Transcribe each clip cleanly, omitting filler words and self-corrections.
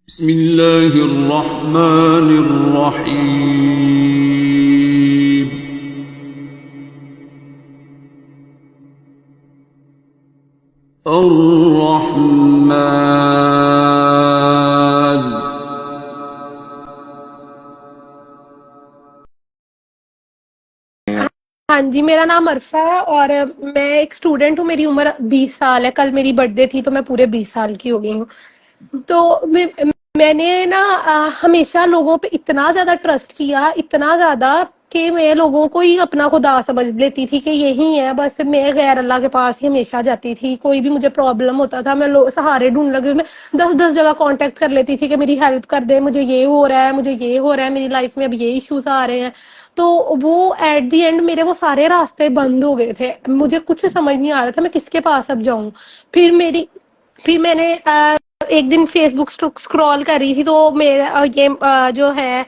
بسم اللہ الرحمن الرحیم الرحمن ہاں جی، میرا نام عرفہ ہے اور میں ایک اسٹوڈنٹ ہوں. میری عمر 20 سال ہے. کل میری برتھ ڈے تھی تو میں پورے 20 سال کی ہو گئی ہوں. تو میں نے نا ہمیشہ لوگوں پہ اتنا زیادہ ٹرسٹ کیا، اتنا زیادہ کہ میں لوگوں کو ہی اپنا خدا سمجھ لیتی تھی کہ یہی ہے بس. میں غیر اللہ کے پاس ہی ہمیشہ جاتی تھی. کوئی بھی مجھے پرابلم ہوتا تھا میں سہارے ڈھونڈ لگی. میں 10 جگہ کانٹیکٹ کر لیتی تھی کہ میری ہیلپ کر دے، مجھے یہ ہو رہا ہے، مجھے یہ ہو رہا ہے، میری لائف میں اب یہ ایشوز آ رہے ہیں. تو وہ ایٹ دی اینڈ میرے وہ سارے راستے بند ہو گئے تھے. مجھے کچھ سمجھ نہیں آ رہا تھا میں کس کے پاس اب جاؤں. پھر میں نے ایک دن فیس بک اسکرول کر رہی تھی تو میرا یہ جو ہے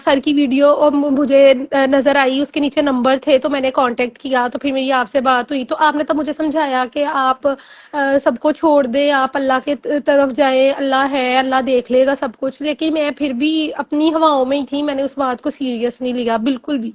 سر کی ویڈیو مجھے نظر آئی. اس کے نیچے نمبر تھے تو میں نے کانٹیکٹ کیا. تو پھر میری آپ سے بات ہوئی تو آپ نے تب مجھے سمجھایا کہ آپ سب کو چھوڑ دیں، آپ اللہ کے طرف جائیں. اللہ ہے، اللہ دیکھ لے گا سب کچھ. لیکن میں پھر بھی اپنی ہواؤں میں ہی تھی. میں نے اس بات کو سیریس نہیں لیا بالکل بھی.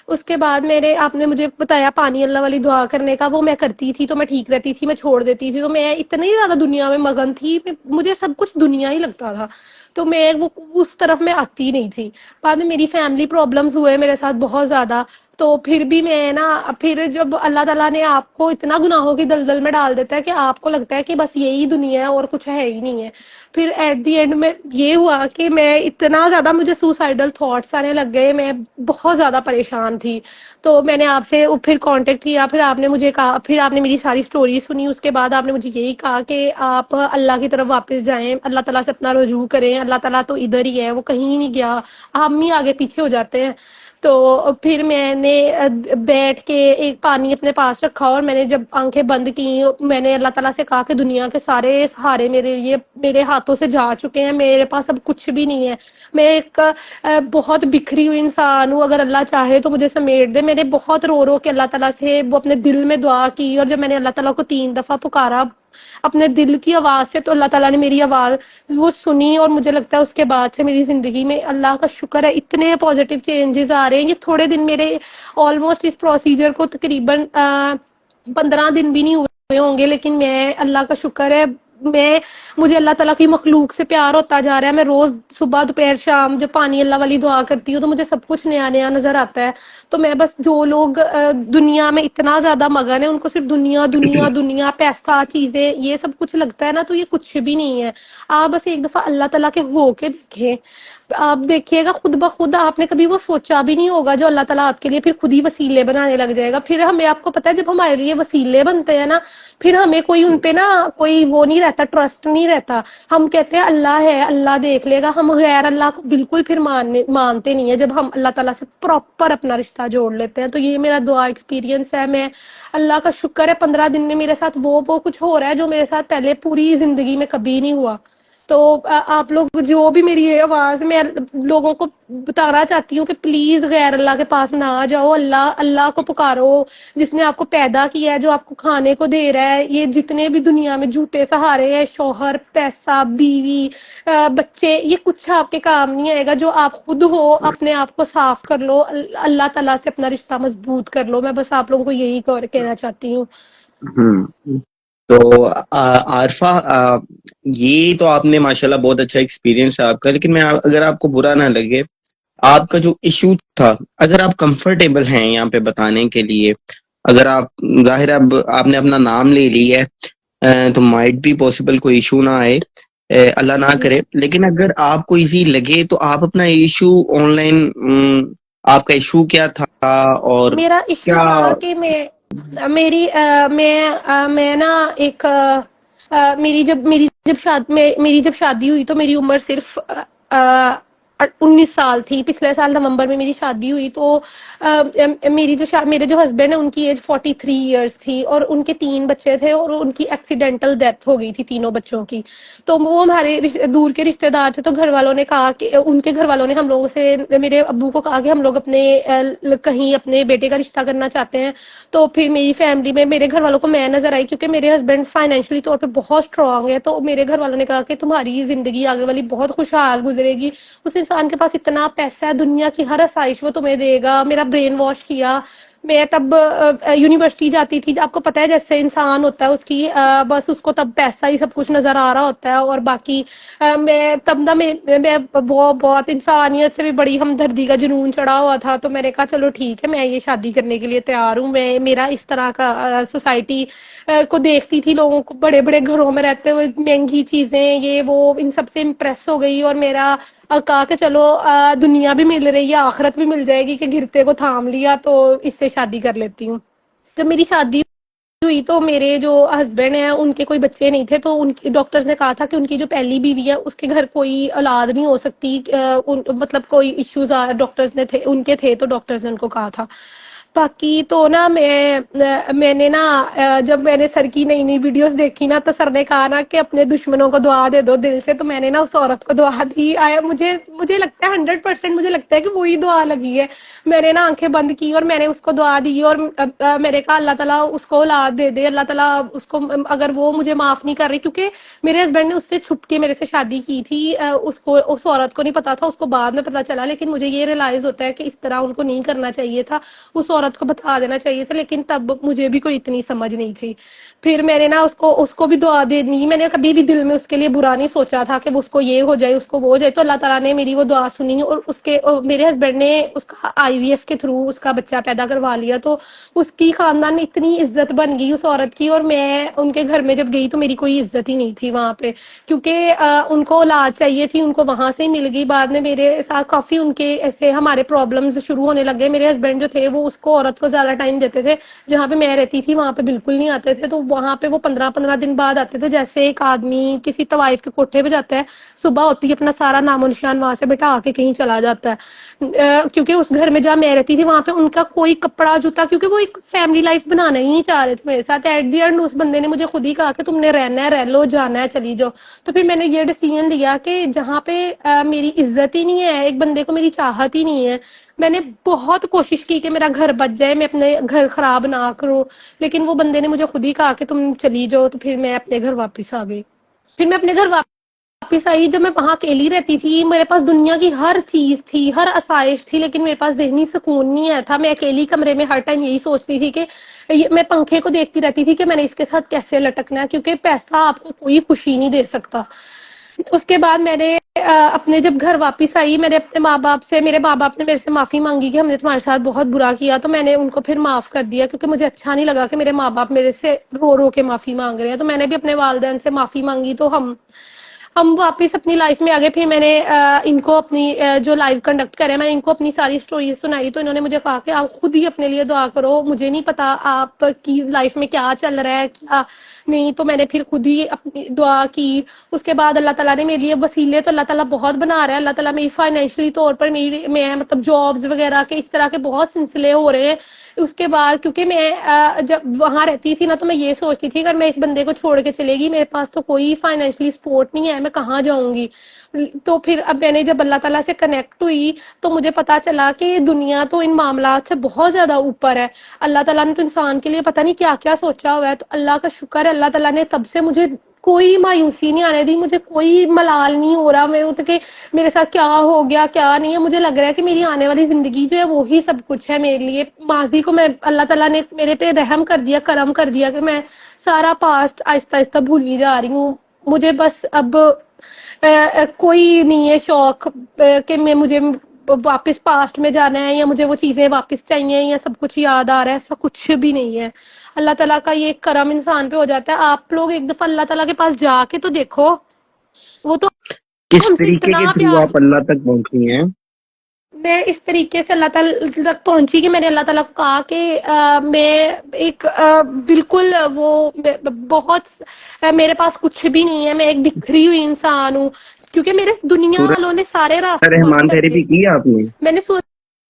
اس کے بعد آپ نے مجھے بتایا پانی اللہ والی دعا کرنے کا، وہ میں کرتی تھی تو میں ٹھیک رہتی تھی. میں چھوڑ دیتی تھی تو میں اتنی زیادہ دنیا میں مگن تھی، مجھے سب کچھ دنیا ہی لگتا تھا. تو میں وہ اس طرف میں آتی نہیں تھی. بعد میں میری فیملی پرابلمز ہوئے میرے ساتھ بہت زیادہ. تو پھر بھی میں پھر جب اللہ تعالیٰ نے آپ کو اتنا گناہوں کی دلدل میں ڈال دیتا ہے کہ آپ کو لگتا ہے کہ بس یہی دنیا ہے اور کچھ ہے ہی نہیں ہے. پھر ایٹ دی اینڈ میں یہ ہوا کہ میں اتنا زیادہ مجھے سوسائڈل تھاٹس آنے لگ گئے. میں بہت زیادہ پریشان تھی. تو میں نے آپ سے پھر کانٹیکٹ کیا. پھر آپ نے مجھے کہا، پھر آپ نے میری ساری سٹوری سنی. اس کے بعد آپ نے مجھے یہی کہا کہ آپ اللہ کی طرف واپس جائیں، اللہ تعالیٰ سے اپنا رجوع کریں. اللہ تعالیٰ تو ادھر ہی ہے، وہ کہیں نہیں گیا. ہم ہی آگے پیچھے ہو جاتے ہیں. تو پھر میں نے بیٹھ کے ایک پانی اپنے پاس رکھا اور میں نے جب آنکھیں بند کی میں نے اللہ تعالیٰ سے کہا کہ دنیا کے سارے سہارے میرے ہاتھوں سے جا چکے ہیں. میرے پاس اب کچھ بھی نہیں ہے. میں ایک بہت بکھری ہوئی انسان ہوں. اگر اللہ چاہے تو مجھے سمیٹ دے. میں نے بہت رو رو کے اللہ تعالیٰ سے وہ اپنے دل میں دعا کی. اور جب میں نے اللہ تعالیٰ کو 3 دفعہ پکارا اپنے دل کی آواز سے تو اللہ تعالیٰ نے میری آواز وہ سنی. اور مجھے لگتا ہے اس کے بعد سے میری زندگی میں اللہ کا شکر ہے اتنے پازیٹیو چینجز آ رہے ہیں. یہ تھوڑے دن میرے آلموسٹ اس پروسیجر کو تقریباً 15 دن بھی نہیں ہوئے ہوں گے. لیکن میں اللہ کا شکر ہے مجھے اللہ تعالیٰ کی مخلوق سے پیار ہوتا جا رہا ہے. میں روز صبح دوپہر شام جب پانی اللہ والی دعا کرتی ہوں تو مجھے سب کچھ نیا نیا نظر آتا ہے. تو میں بس جو لوگ دنیا میں اتنا زیادہ مگن ہے ان کو صرف دنیا دنیا دنیا، پیسہ، چیزیں، یہ سب کچھ لگتا ہے نا تو یہ کچھ بھی نہیں ہے. آپ بس ایک دفعہ اللہ تعالیٰ کے ہو کے دیکھیں. آپ دیکھیے گا خود بخود آپ نے کبھی وہ سوچا بھی نہیں ہوگا جو اللہ تعالیٰ آپ کے لیے پھر خود ہی وسیلے بنانے لگ جائے گا. پھر ہمیں آپ کو پتا ہے جب ہمارے لیے وسیلے بنتے ہیں نا پھر ہمیں کوئی ان پہ نا کوئی وہ نہیں رہتا، ٹرسٹ نہیں رہتا. ہم کہتے ہیں اللہ ہے، اللہ دیکھ لے گا. ہم غیر اللہ کو بالکل پھر مانتے نہیں ہے جب ہم اللہ تعالیٰ سے پراپر اپنا رشتہ جوڑ لیتے ہیں. تو یہ میرا دعا ایکسپیرینس ہے. میں اللہ کا شکر ہے 15 دن میں میرے ساتھ وہ کچھ ہو رہا ہے جو میرے ساتھ پہلے پوری زندگی میں کبھی نہیں ہوا. تو آپ لوگ جو بھی میری یہ آواز میں لوگوں کو بتانا چاہتی ہوں کہ پلیز غیر اللہ کے پاس نہ جاؤ. اللہ کو پکارو جس نے آپ کو پیدا کیا ہے، جو آپ کو کھانے کو دے رہا ہے. یہ جتنے بھی دنیا میں جھوٹے سہارے ہیں، شوہر، پیسہ، بیوی، بچے، یہ کچھ آپ کے کام نہیں آئے گا. جو آپ خود ہو اپنے آپ کو صاف کر لو، اللہ تعالیٰ سے اپنا رشتہ مضبوط کر لو. میں بس آپ لوگوں کو یہی کہنا چاہتی ہوں. تو عارفہ، یہ تو آپ نے ماشاءاللہ بہت اچھا ایکسپیرینس ہے آپ کا. لیکن میں اگر آپ کو برا نہ لگے، آپ کا جو ایشو تھا، اگر آپ کمفرٹیبل ہیں یہاں پہ بتانے کے لیے، اگر آپ ظاہر اب آپ نے اپنا نام لے لی ہے تو مائٹ بھی پاسبل کوئی ایشو نہ آئے، اللہ نہ کرے. لیکن اگر آپ کو ایزی لگے تو آپ اپنا ایشو آن لائن، آپ کا ایشو کیا تھا اور میرا ایشو کیا؟ تھا کہ میں نا ایک میری جب شادی ہوئی تو میری عمر صرف 19 سال تھی. پچھلے سال نومبر میں میری شادی ہوئی. تو میرے جو ہسبینڈ ہیں ان کی ایج 43 ایئرس تھی اور ان کے 3 بچے تھے اور ان کی ایکسیڈنٹل ڈیتھ ہو گئی تھی تینوں بچوں کی. تو وہ ہمارے دور کے رشتے دار تھے. تو گھر والوں نے کہا کہ ان کے گھر والوں نے ہم لوگوں سے, میرے ابو کو کہا کہ ہم لوگ اپنے کہیں اپنے بیٹے کا رشتہ کرنا چاہتے ہیں. تو پھر میری فیملی میں میرے گھر والوں کو میں نظر آئی کیونکہ میرے ہسبینڈ فائنینشلی طور پہ بہت اسٹرانگ ہے. تو میرے گھر والوں نے کہا کہ تمہاری زندگی آگے والی بہت خوشحال گزرے گی, اس انسان کے پاس اتنا پیسہ ہے, دنیا کی ہر آسائش وہ تمہیں دے گا. میرا برین واش کیا. میں تب یونیورسٹی جاتی تھی. آپ کو پتا ہے جیسے انسان ہوتا ہے اس کی بس اس کو تب پیسہ ہی سب کچھ نظر آ رہا ہوتا ہے, اور باقی میں تب نہ میں بہت انسانیت سے بھی بڑی ہمدردی کا جنون چڑھا ہوا تھا. تو میں نے کہا چلو ٹھیک ہے, میں یہ شادی کرنے کے لیے تیار ہوں. میرا اس طرح کا سوسائٹی کو دیکھتی تھی, لوگوں کو بڑے بڑے گھروں میں رہتے ہوئے, مہنگی چیزیں یہ وہ, ان سب سے امپریس ہو گئی. اور میرا کہا کہ چلو دنیا بھی مل رہی ہے, آخرت بھی مل جائے گی, کہ گرتے کو تھام لیا تو اس سے شادی کر لیتی ہوں. جب میری شادی ہوئی تو میرے جو ہسبینڈ ہیں ان کے کوئی بچے نہیں تھے. تو ان کی ڈاکٹرز نے کہا تھا کہ ان کی جو پہلی بیوی ہے اس کے گھر کوئی اولاد نہیں ہو سکتی, مطلب کوئی ایشوز ڈاکٹرز نے تھے, ان کے تھے. تو ڈاکٹرز نے ان کو کہا تھا. باقی تو نا میں نے نا جب میں نے سر کی نئی نئی ویڈیوز دیکھی نا, تو سر نے کہا نا کہ اپنے دشمنوں کو دعا دے دو دل سے. تو میں نے نا اس عورت کو دعا دی. مجھے لگتا ہے 100% مجھے لگتا ہے کہ وہی دعا لگی ہے. میں نے نا آنکھیں بند کی اور میں نے اس کو دعا دی, اور میں نے کہا اللہ تعالیٰ اس کو اولاد دے دے, اللہ تعالیٰ اس کو, اگر وہ مجھے معاف نہیں کر رہی, کیونکہ میرے ہسبینڈ نے اس سے چھپ کے میرے سے شادی کی تھی. اس عورت کو نہیں پتا تھا, اس کو بعد میں پتا چلا. لیکن مجھے یہ ریئلائز ہوتا ہے کہ اس طرح ان کو نہیں کرنا چاہیے تھا, اس عورت کو بتا دینا چاہیے تھا. لیکن تب مجھے بھی کوئی اتنی سمجھ نہیں تھی. پھر میں نے نا اس کو بھی دعا دینی, میں نے کبھی بھی دل میں اس کے لیے برا نہیں سوچا تھا کہ اس کو یہ ہو جائے, اس کو وہ ہو جائے. تو اللہ تعالیٰ نے میری وہ دعا سنی, اور میرے ہسبینڈ نے اس کا IVF کے تھرو اس کا بچہ پیدا کروا لیا. تو اس کی خاندان میں اتنی عزت بن گئی اس عورت کی. اور میں ان کے گھر میں جب گئی تو میری کوئی عزت ہی نہیں تھی وہاں پہ, کیونکہ ان کو اولاد چاہیے تھی, ان کو وہاں سے ہی مل گئی. بعد میں میرے ساتھ کافی ان کے ایسے ہمارے پرابلمز شروع ہونے لگے. میرے ہسبینڈ جو تھے وہ اس کو عورت کو زیادہ ٹائم دیتے تھے, جہاں پہ میں رہتی تھی وہاں پہ بالکل نہیں آتے تھے. تو وہاں پہ وہ 15 دن بعد آتے تھے, جیسے ایک آدمی کسی طوائف کے کوٹھے پہ جاتا ہے, صبح ہوتی ہے اپنا سارا نام و نشان وہاں سے بٹھا کے کہیں چلا جاتا ہے. کیونکہ اس گھر میں جہاں میں رہتی تھی وہاں پہ ان کا کوئی کپڑا جوتا, کیونکہ وہ ایک فیملی لائف بنانا ہی نہیں چاہ رہے تھے میرے ساتھ. ایٹ دی اینڈ اس بندے نے مجھے خود ہی کہا کہ تم نے رہنا ہے رہ لو, جانا ہے چلی جاؤ. تو پھر میں نے یہ ڈیسیژن لیا کہ جہاں پہ میری عزت ہی نہیں ہے, ایک بندے کو میری چاہت ہی نہیں ہے. میں نے بہت کوشش کی کہ میرا گھر بچ جائے, میں اپنے گھر خراب نہ کروں, لیکن وہ بندے نے مجھے خود ہی کہا کہ تم چلی جاؤ. تو پھر میں اپنے گھر واپس آ گئی. پھر میں اپنے گھر واپس آئی. جب میں وہاں اکیلی رہتی تھی, میرے پاس دنیا کی ہر چیز تھی, ہر آسائش تھی, لیکن میرے پاس ذہنی سکون نہیں آیا تھا. میں اکیلی کمرے میں ہر ٹائم یہی سوچتی تھی کہ میں پنکھے کو دیکھتی رہتی تھی کہ میں نے اس کے ساتھ کیسے لٹکنا ہے, کیونکہ پیسہ آپ کو کوئی خوشی نہیں دے سکتا. اس کے بعد میں نے اپنے جب گھر واپس آئی, میں نے اپنے ماں باپ سے, میرے ماں باپ نے میرے سے معافی مانگی کہ ہم نے تمہارے ساتھ بہت برا کیا. تو میں نے ان کو پھر معاف کر دیا, کیونکہ مجھے اچھا نہیں لگا کہ میرے ماں باپ میرے سے رو رو کے معافی مانگ رہے ہیں. تو میں نے بھی اپنے والدین سے معافی مانگی. تو ہم واپس اپنی لائف میں آگے. پھر میں نے ان کو اپنی جو لائف کنڈکٹ کرے, میں ان کو اپنی ساری سٹوریز سنائی. تو انہوں نے مجھے کہا کہ آپ خود ہی اپنے لیے دعا کرو, مجھے نہیں پتا آپ کی لائف میں کیا چل رہا ہے کیا نہیں. تو میں نے پھر خود ہی اپنی دعا کی. اس کے بعد اللہ تعالیٰ نے میرے لیے وسیلے تو اللہ تعالیٰ بہت بنا رہا ہے. اللہ تعالیٰ میری فائنینشلی طور پر میں مطلب جابز وغیرہ کے اس طرح کے بہت سلسلے ہو رہے ہیں. اس کے بعد کیونکہ میں جب وہاں رہتی تھی نا, تو میں یہ سوچتی تھی اگر میں اس بندے کو چھوڑ کے چلے گی, میرے پاس تو کوئی فائنینشلی سپورٹ نہیں ہے, میں کہاں جاؤں گی. تو پھر اب میں نے جب اللہ تعالیٰ سے کنیکٹ ہوئی تو مجھے پتا چلا کہ دنیا تو ان معاملات سے بہت زیادہ اوپر ہے. اللہ تعالیٰ نے تو انسان کے لیے پتہ نہیں کیا کیا سوچا ہوا ہے. تو اللہ کا شکر ہے, اللہ تعالیٰ نے تب سے مجھے کوئی مایوسی نہیں آنے دی, مجھے کوئی ملال نہیں ہو رہا کہ میرے ساتھ کیا ہو گیا کیا نہیں ہے. مجھے لگ رہا ہے کہ میری آنے والی زندگی جو ہے وہی سب کچھ ہے میرے لیے. ماضی کو میں اللہ تعالیٰ نے میرے پہ رحم کر دیا, کرم کر دیا کہ میں سارا پاسٹ آہستہ آہستہ بھولی جا رہی ہوں. مجھے بس اب کوئی نہیں ہے شوق کہ مجھے واپس پاسٹ میں جانا ہے, یا مجھے وہ چیزیں واپس چاہیے, یا سب کچھ یاد آ رہا ہے. ایسا کچھ بھی نہیں ہے. اللہ تعالیٰ کا یہ کرم انسان پہ ہو جاتا ہے. آپ لوگ ایک دفعہ اللہ تعالیٰ کے پاس جا کے تو دیکھو, وہ تو کس ہم سے طریقے کے اتنا تھرو پیار. آپ اللہ تک پہنچی ہیں؟ میں اس طریقے سے اللہ تعالیٰ تک پہنچی کہ میں نے اللہ تعالیٰ کو کہا کہ میں ایک بالکل وہ بہت میرے پاس کچھ بھی نہیں ہے, میں ایک بکھری ہوئی انسان ہوں. کیونکہ میرے دنیا سورہ والوں نے سارے راستے بند رحمان کر دیے. تھراپی کی آپ نے؟ میں نے سورت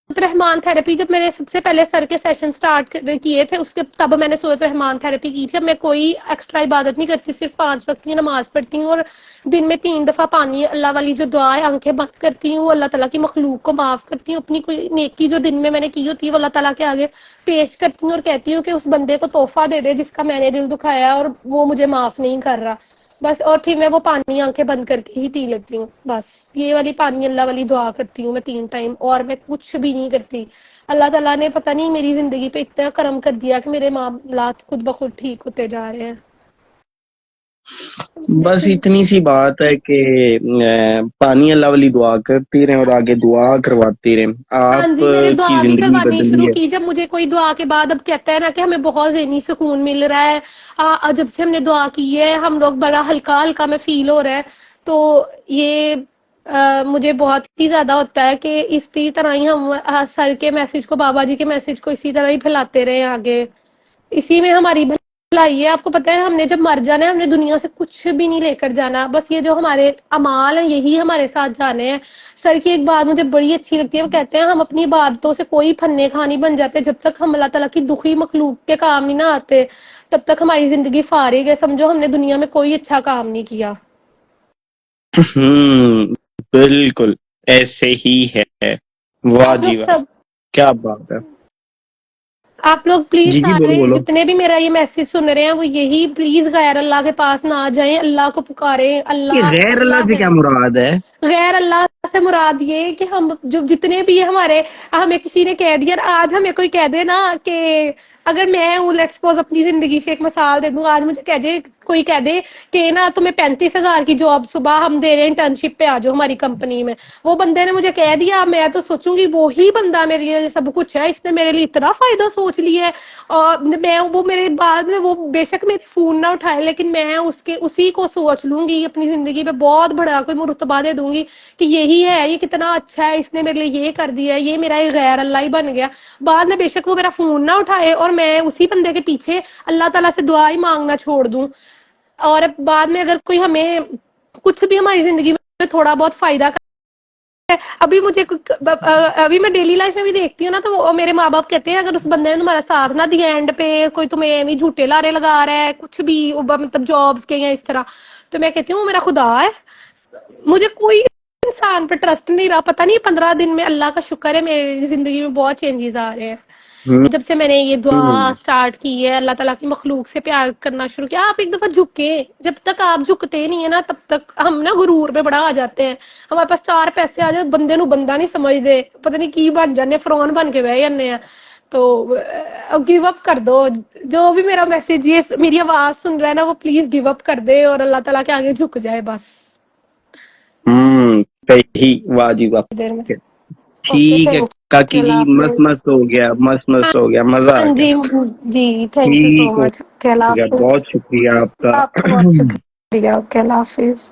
رحمان تھراپی جب میں نے سب سے پہلے سر کے سیشن سٹارٹ کیے تھے اس کے تب میں نے سورت رحمان تھراپی کی تھی. اب میں کوئی ایکسٹرا عبادت نہیں کرتی, صرف 5 وقت کی نماز پڑھتی ہوں اور دن میں 3 دفعہ پانی اللہ والی جو دعا ہے آنکھیں بند کرتی ہوں, وہ اللہ تعالیٰ کی مخلوق کو معاف کرتی ہوں, اپنی کوئی نیکی جو دن میں نے کی ہوتی ہے وہ اللہ تعالیٰ کے آگے پیش کرتی ہوں اور کہتی ہوں کہ اس بندے کو تحفہ دے دے جس کا میں نے دل دکھایا ہے اور وہ مجھے معاف نہیں کر رہا بس. اور پھر میں وہ پانی آنکھیں بند کر کے ہی پی لیتی ہوں بس. یہ والی پانی اللہ والی دعا کرتی ہوں میں 3 ٹائم, اور میں کچھ بھی نہیں کرتی. اللہ تعالیٰ نے پتہ نہیں میری زندگی پہ اتنا کرم کر دیا کہ میرے معاملات خود بخود ٹھیک ہوتے جا رہے ہیں. بس اتنی سی بات ہے کہ پانی اللہ والی دعا کرتی رہیں اور آگے دعا کرواتی رہیں. ہاں آپ جی, میں نے کی دعا بھی زندگی کروانی بدلی شروع ہے. کی جب مجھے کوئی دعا کے بعد اب کہتا ہے نا کہ ہمیں بہت ذہنی سکون مل رہا ہے, جب سے ہم نے دعا کی ہے ہم لوگ بڑا ہلکا ہلکا میں فیل ہو رہا ہے. تو یہ مجھے بہت ہی زیادہ ہوتا ہے کہ اسی طرح ہی ہم سر کے میسج کو, بابا جی کے میسج کو اسی طرح ہی پھیلاتے رہے آگے. اسی میں ہماری بھلائی ہے. آپ کو پتہ ہے ہم نے جب مر جانا ہے ہم نے دنیا سے کچھ بھی نہیں لے کر جانا, بس یہ جو ہمارے اعمال ہیں یہی ہمارے ساتھ جانے ہیں. سر کی ایک بات مجھے بڑی اچھی لگتی ہے, وہ کہتے ہیں ہم اپنی عبادتوں سے کوئی پھنے کھانی بن جاتے جب تک ہم اللہ تعالیٰ کی دکھی مخلوق کے کام نہیں نہ آتے تب تک ہماری زندگی فارغ ہے. سمجھو ہم نے دنیا میں کوئی اچھا کام نہیں کیا. بالکل ایسے ہی ہے. واہ آپ جی لوگ واہ, سب کیا بات ہے. آپ لوگ پلیز جی جی سارے بولو. جتنے بھی میرا یہ میسج سن رہے ہیں وہ یہی پلیز غیر اللہ کے پاس نہ جائیں, اللہ کو پکاریں. یہ اللہ غیر اللہ اللہ سے ہے. کیا مراد ہے؟ غیر اللہ سے مراد یہ کہ ہم جو جتنے بھی ہمارے, ہمیں کسی نے کہہ دیا, آج ہمیں کوئی کہہ دے نا کہ اگر میں ہوں لیٹس سپوز اپنی زندگی سے ایک مثال دے دوں, آج مجھے کوئی کہہ دے کہ نا تمہیں 35,000 کی جاب صبح ہم دے رہے ہیں انٹرنشپ پہ آ جاؤ ہماری کمپنی میں. وہ بندے نے مجھے کہہ دیا, میں تو سوچوں گی وہی بندہ میرے لیے سب کچھ ہے, اس نے میرے لیے اتنا فائدہ سوچ لیا ہے. اور میں وہ میرے بعد میں وہ بے شک میری فون نہ اٹھائے لیکن میں اسی کو سوچ لوں گی اپنی زندگی پہ بہت بڑا کوئی مرتبہ دے دوں گی کہ یہی ہے, یہ کتنا اچھا ہے, اس نے میرے لیے یہ کر دیا ہے, یہ میرا ایک غیر اللہ ہی بن گیا. بعد میں بے شک وہ میرا فون نہ اٹھائے اور میں اسی بندے کے پیچھے اللہ تعالیٰ سے دعا ہی مانگنا چھوڑ دوں. اور بعد میں اگر کوئی ہمیں کچھ بھی ہماری زندگی میں تھوڑا بہت فائدہ ابھی میں ڈیلی لائف میں بھی دیکھتی ہوں نا, تو میرے ماں باپ کہتے ہیں اگر اس بندے نے تمہارا ساتھ نہ دیا اینڈ پہ, کوئی تمہیں جھوٹے لارے لگا رہا ہے کچھ بھی مطلب جابس کے یا اس طرح, تو میں کہتی ہوں وہ میرا خدا ہے. مجھے کوئی انسان پہ ٹرسٹ نہیں رہا. پتہ نہیں 15 دن میں اللہ کا شکر ہے میری زندگی میں بہت چینجز آ رہے ہیں جب سے میں نے یہ دعا سٹارٹ کی ہے, اللہ تعالیٰ کی مخلوق سے پیار کرنا شروع کیا. آپ ایک دفعہ جھکیں, جب تک آپ جھکتے نہیں ہیں نا تب تک ہم نا غرور پہ بڑا آ جاتے ہیں. ہمارے پاس 4 پیسے آ جائے بندے نو بندہ نہیں سمجھتے, پتہ نہیں کی بن جانے, فرعون بن کے بہ جانے ہیں. تو گیو اپ کر دو. جو بھی میرا میسج یہ میری آواز سن رہا ہے نا وہ پلیز گیو اپ کر دے اور اللہ تعالیٰ کے آگے جھک جائے بس. صحیح, واہ جی واہ. دیر میں اوکے, ٹھیک ہے کاکی جی, اللہ مست حافظ. مست ہو گیا, مست مست ہو گیا, مزہ آ ہاں گیا. جی جی, تھینک یو سو ٹھیک مچ. اوکے اللہ ہو گیا, حافظ. بہت شکریہ آپ کا. آپ کا بہت شکریہ. اوکے اللہ حافظ.